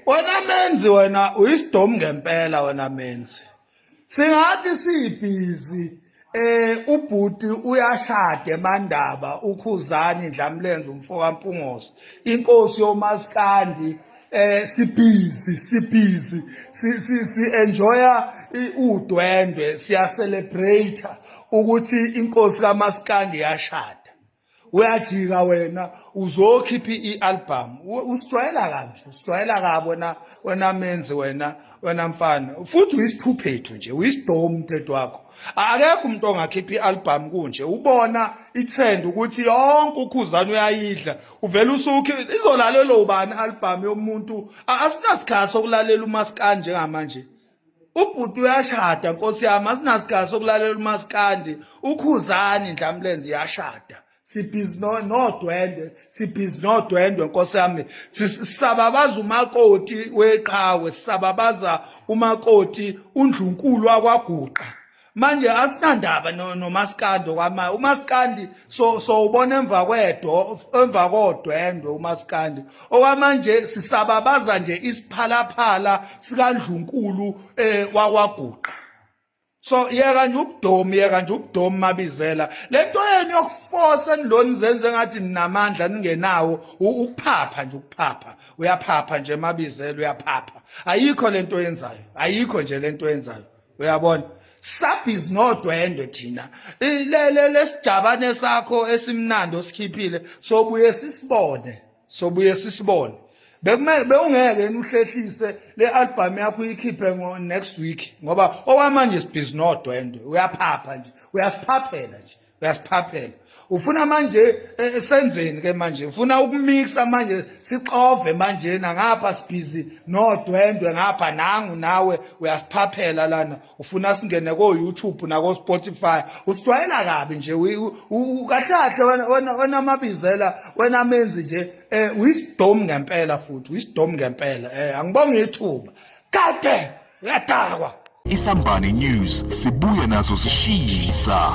Wena menzi wena uyisidomu ngempela wena menzi. Singathi sibhizi ubhuti uyashada eMandaba uKhuzani Dlamlenze umfoka Mpungose inkosi yoMaskandi sibhizi si enjoya udwendwe siya celebrate ukuthi inkosi kaMaskandi yashada. Uyajika wena uzokhipha ialbum usijwayela kanje usijwayela kabi wena menzi wena mfana futhi uyisithuphethu nje uyisidomu mthetho wakho akekho umuntu ongakhipha ialbum kunje ubona itrend ukuthi yonke uKhuzani uyayidla uvela usukhi izolalela ubani album yomuntu asinasikhathi sokulalela uMaskandi njengamanje ubhuti uyashada nkosi yami asinasikhathi sokulalela uMaskandi uKhuzani Dlamlenze yashada sibhizi nodwendwe nkosi yami sisababaza umakoti weqhawe sisababaza umakoti uNdlunkulu wakwaGuqa manje asinandaba noMaskandi okwamanje uMaskandi so ubona emva kodwendwe uMaskandi okwamanje sisababaza nje isiphalaphala sikaNdlunkulu wakwaGuqa. So yeka nje ubudomu Mabizela lento yenu yokuforce eniloni zenze ngathi ninamandla ningenawo ukuphapha nje uyaphapha nje Mabizela uyaphapha ayikho lento yenzayo ayikho nje lento yenzayo uyabona sabhizi nodwendwe thina lesijabane sakho esimnandi osikhiphile sobuye sisibone beungeke uhlehlise le album yakho uyikhiphe next week ngoba okwamanje sibhizi nodwendwe uyaphapha nje uyasiphaphela ufuna manje senzeni ke manje ufuna ukumixa manje sixove manje ngapha sibhizi nodwendwe ngapha nangu nawe uyasiphaphela lana ufuna singene ko YouTube nako Spotify usijwayela kabi nje kahlahle wena Mabizela wena menzi nje uyisidomu ngempela futhi uyisidomu ngempela angibonga ithuba kade uyadakwa Isambane News sibuye nazo sishisa